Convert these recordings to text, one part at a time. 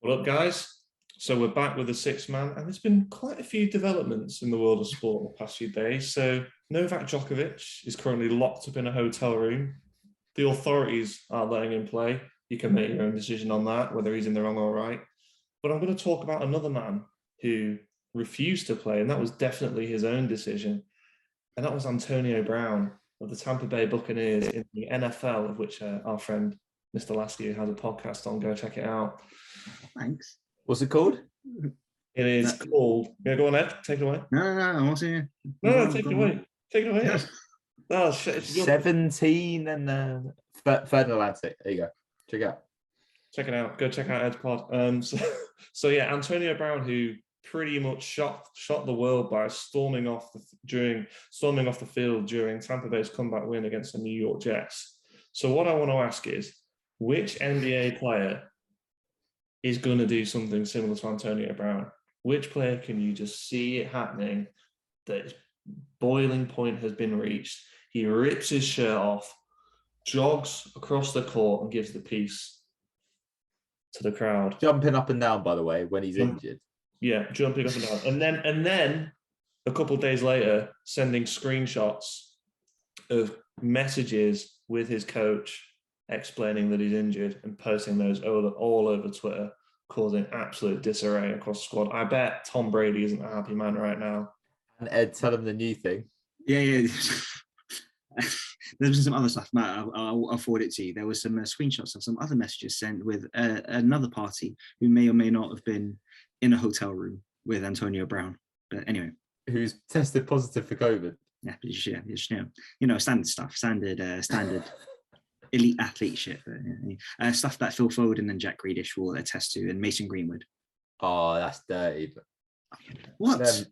What up, guys? So we're back with the sixth man, and there's been quite a few developments in the world of sport the past few days. So Novak Djokovic is currently locked up in a hotel room. The authorities aren't letting him play. You can make your own decision on that, whether he's in the wrong or right. But I'm going to talk about another man who refused to play, and that was definitely his own decision. And that was Antonio Brown of the Tampa Bay Buccaneers in the NFL, of which our friend Mr. Lasky has a podcast on. Go check it out. Thanks. What's it called? It is called. Yeah, go on, Ed. Take it away. No, I want to. No, take it away. Take it away. Oh shit! 17 and Third Atlantic. There you go. Check it out. Check it out. Go check out Ed's pod. So yeah, Antonio Brown, who pretty much shot the world by storming off the field during Tampa Bay's comeback win against the New York Jets. So what I want to ask is, which NBA player is going to do something similar to Antonio Brown? Which player can you just see it happening? That boiling point has been reached. He rips his shirt off, jogs across the court, and gives the peace to the crowd. Jumping up and down, by the way, when he's injured. Yeah, jumping up and down. And then a couple of days later, sending screenshots of messages with his coach explaining that he's injured and posting those all over Twitter, causing absolute disarray across the squad. I bet Tom Brady isn't a happy man right now. And Ed, tell him the new thing. Yeah. There's been some other stuff, Matt. I'll forward it to you. There was some screenshots of some other messages sent with another party who may or may not have been in a hotel room with Antonio Brown. But anyway, who's tested positive for COVID. Yeah, standard stuff, standard elite athlete shit. Stuff that Phil Foden and Jack Grealish will attest to, and Mason Greenwood. Oh, that's dirty. What?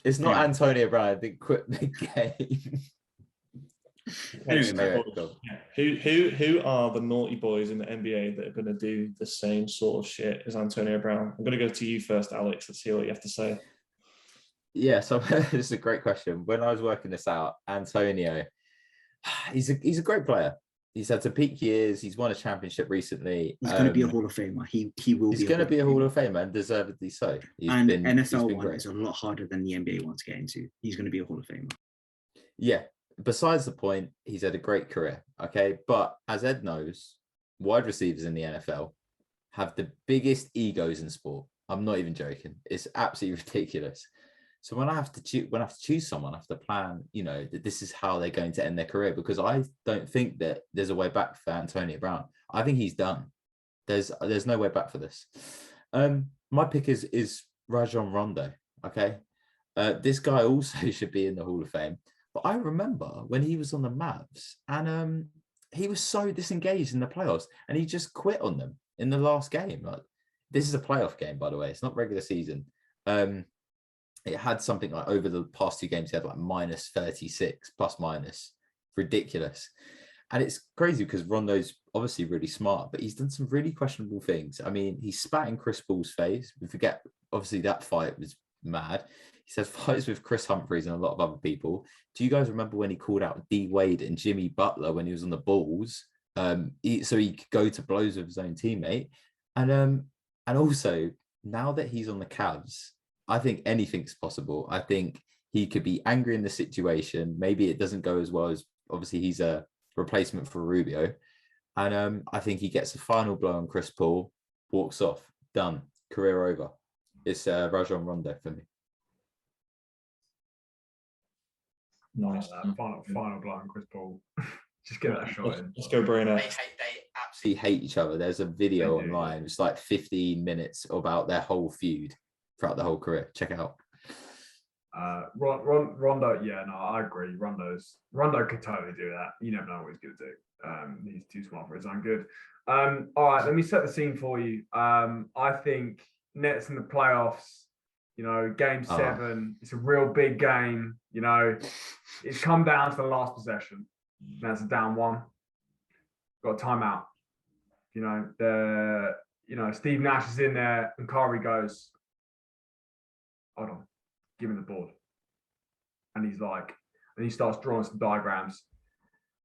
It's not Antonio Brown. I think quit the game. Anyway, who are the naughty boys in the NBA that are going to do the same sort of shit as Antonio Brown? I'm going to go to you first, Alex. Let's see what you have to say. Yeah, so this is a great question. When I was working this out, Antonio, he's a great player. He's had some peak years. He's won a championship recently. He's going to be a Hall of Famer. He will. He's going to be a Hall of Famer, and deservedly so. NFL one is a lot harder than the NBA one to get into. He's going to be a Hall of Famer. Yeah. Besides the point, he's had a great career. Okay, but as Ed knows, wide receivers in the NFL have the biggest egos in sport. I'm not even joking. It's absolutely ridiculous. So when I have to choose someone, I have to plan, that this is how they're going to end their career, because I don't think that there's a way back for Antonio Brown. I think he's done. There's no way back for this. My pick is Rajon Rondo. Okay. This guy also should be in the Hall of Fame. But I remember when he was on the Mavs, and he was so disengaged in the playoffs, and he just quit on them in the last game. Like, this is a playoff game, by the way. It's not regular season. It had something like, over the past two games, he had like minus 36, plus minus. Ridiculous. And it's crazy because Rondo's obviously really smart, but he's done some really questionable things. I mean, he spat in Chris Paul's face. We forget, obviously, that fight was mad. He has fights with Chris Humphries and a lot of other people. Do you guys remember when he called out D Wade and Jimmy Butler when he was on the Bulls? So he could go to blows with his own teammate. And also, now that he's on the Cavs, I think anything's possible. I think he could be angry in the situation. Maybe it doesn't go as well as, obviously, he's a replacement for Rubio. And I think he gets a final blow on Chris Paul, walks off, done, career over. It's Rajon Rondo for me. Nice. Final blow on Chris Paul. Just get that shot in. Let's go, Brainer. They absolutely hate each other. There's a video online. It's like 15 minutes about their whole feud throughout the whole career. Check it out. Rondo, yeah, no, I agree. Rondo could totally do that. You never know what he's going to do. He's too smart for his own good. All right, let me set the scene for you. I think Nets in the playoffs, game 7, it's a real big game. It's come down to the last possession. That's a down 1. Got a timeout. Steve Nash is in there, and Kyrie goes, hold on, give me the board. And he's like, and he starts drawing some diagrams.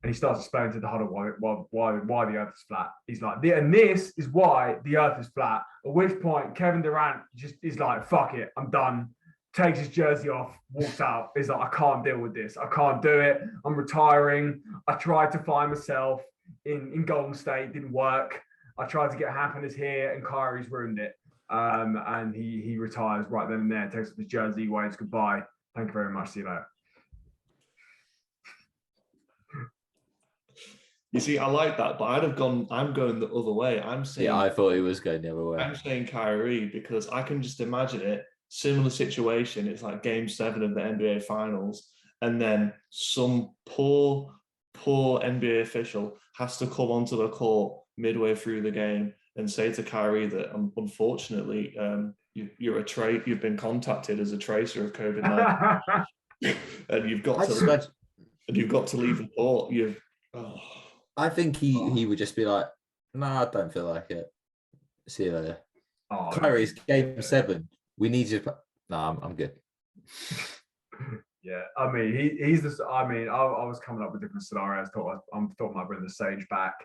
And he starts explaining to the huddle why the earth is flat. He's like, and this is why the earth is flat. At which point, Kevin Durant just is like, fuck it, I'm done. Takes his jersey off, walks out. He's like, I can't deal with this. I can't do it. I'm retiring. I tried to find myself in Golden State, didn't work. I tried to get happiness here, and Kyrie's ruined it. And he retires right then and there, takes off his jersey, waves goodbye. Thank you very much. See you later. You see, I like that, but I'm going the other way. I'm saying, Yeah, I thought he was going the other way. I'm saying Kyrie because I can just imagine it. Similar situation. It's like Game 7 of the NBA Finals, and then some poor NBA official has to come onto the court midway through the game and say to Kyrie that unfortunately you've been contacted as a tracer of COVID-19, and you've got to leave the court. I think he would just be like, no, I don't feel like it. See you later. Oh, Kyrie's Game 7. We need you. No, I'm good. Yeah, I mean, he's this. I mean, I was coming up with different scenarios. Thought I might bring the sage back,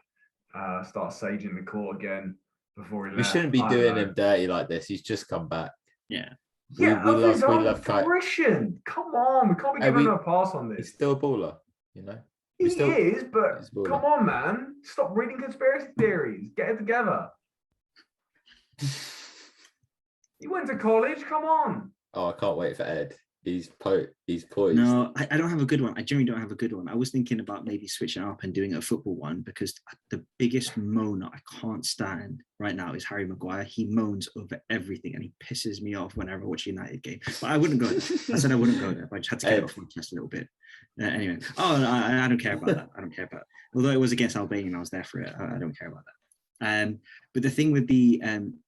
start saging the court again before he left. We shouldn't be doing him dirty like this. He's just come back. Yeah. We love fruition. Come on, we can't be giving him a pass on this. He's still a baller, you know. He is, but come on, man. Stop reading conspiracy theories. Get it together. You went to college. Come on. Oh, I can't wait for Ed. He's poised. No, I don't have a good one. I generally don't have a good one. I was thinking about maybe switching up and doing a football one because the biggest moaner I can't stand right now is Harry Maguire. He moans over everything and he pisses me off whenever I watch a United game. But I wouldn't go there. I said I wouldn't go there, but I just had to get it off my chest a little bit. Anyway, no, I don't care about that. I don't care about it. Although it was against Albania and I was there for it, I don't care about that. But the thing with the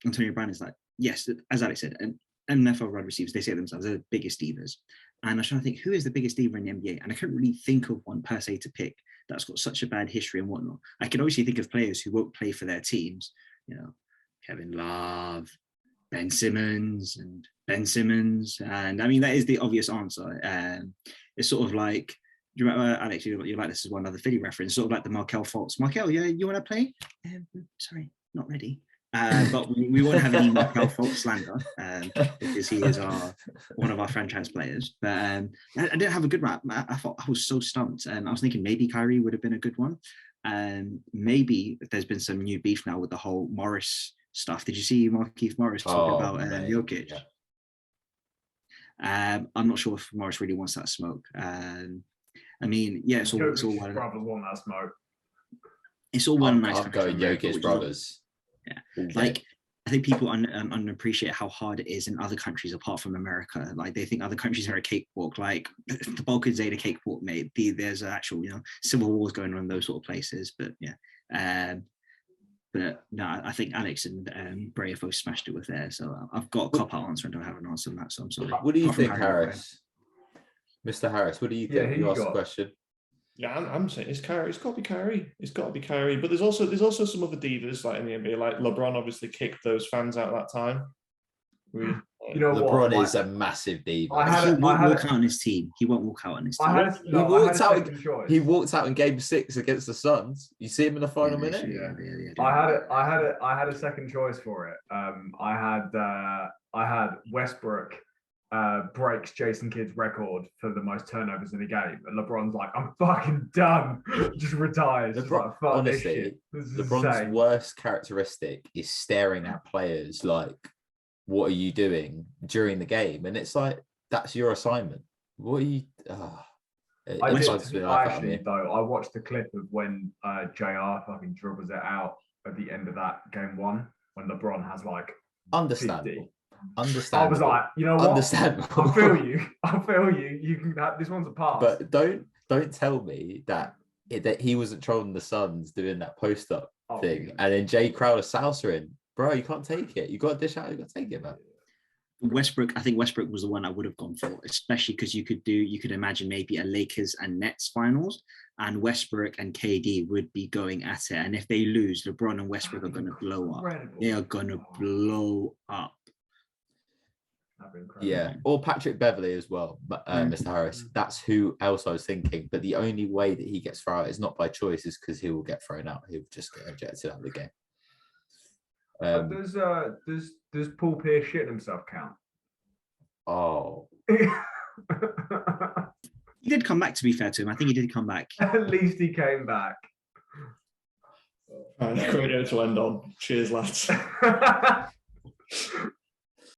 Antonio Brown is like, yes, as Alex said, and NFL wide receivers, they say themselves, they're the biggest divas. And I was trying to think, who is the biggest diva in the NBA? And I couldn't really think of one per se to pick that's got such a bad history and whatnot. I can obviously think of players who won't play for their teams, you know, Kevin Love, Ben Simmons. And I mean, that is the obvious answer. It's sort of like, do you remember, Alex, you like this is one other Philly reference, sort of like the Markel Fultz. Markel, yeah, you want to play? Sorry, not ready. But we won't have any Markel Fultz slander because he is one of our franchise players. But I didn't have a good rap. I thought I was so stumped, and I was thinking maybe Kyrie would have been a good one. And maybe there's been some new beef now with the whole Morris stuff. Did you see Markieff Morris talking about Jokic? Yeah. I'm not sure if Morris really wants that smoke. I mean, yeah, it's all well. Brothers want that smoke. It's all well and nice. I'm going Jokic brothers. Yeah, like I think people underappreciate how hard it is in other countries apart from America. Like they think other countries are a cakewalk. Like the Balkans ain't a cakewalk, mate. There's actual, civil wars going on in those sort of places. But yeah, but no, I think Alex and Bray both smashed it with there. So I've got a cop-out answer and don't have an answer on that. So I'm sorry. What do you think, Harris? Mr. Harris, what do you think? You asked the question. Yeah, I'm saying it's Kyrie. It's got to be Kyrie. It's got to be Kyrie. But there's also some other divas like in the NBA, like LeBron obviously kicked those fans out that time. LeBron is a massive diva. He won't walk out on his team. He won't walk out on his team. He walked out in Game 6 against the Suns. You see him in the final minute. Yeah. I had a second choice for it. I had Westbrook breaks Jason Kidd's record for the most turnovers in a game, and LeBron's like, I'm fucking done. Just retires. Honestly, LeBron's worst characteristic is staring at players like, what are you doing during the game? And it's like, that's your assignment. What are you I watched the clip of when JR fucking dribbles it out at the end of that game 1 when LeBron has like understandable. I was like, you know what? Understandable. I feel you. You can have this one's a pass. But don't tell me that he wasn't trolling the Suns doing that post up thing, and then Jay Crowder sousering. Bro, you can't take it. You got to dish out. You got to take it, man. I think Westbrook was the one I would have gone for, especially because you could imagine maybe a Lakers and Nets finals, and Westbrook and KD would be going at it. And if they lose, LeBron and Westbrook are going to blow up. They are going to blow up. That'd be incredible. Yeah, or Patrick Beverley as well, but Mr. Harris. That's who else I was thinking. But the only way that he gets thrown out is not by choice, is because he will get thrown out. He'll just get ejected out of the game. Does Paul Pierce shitting himself count? Oh, He did come back, to be fair to him. I think he did come back. At least he came back. Great note to end on. Cheers, lads.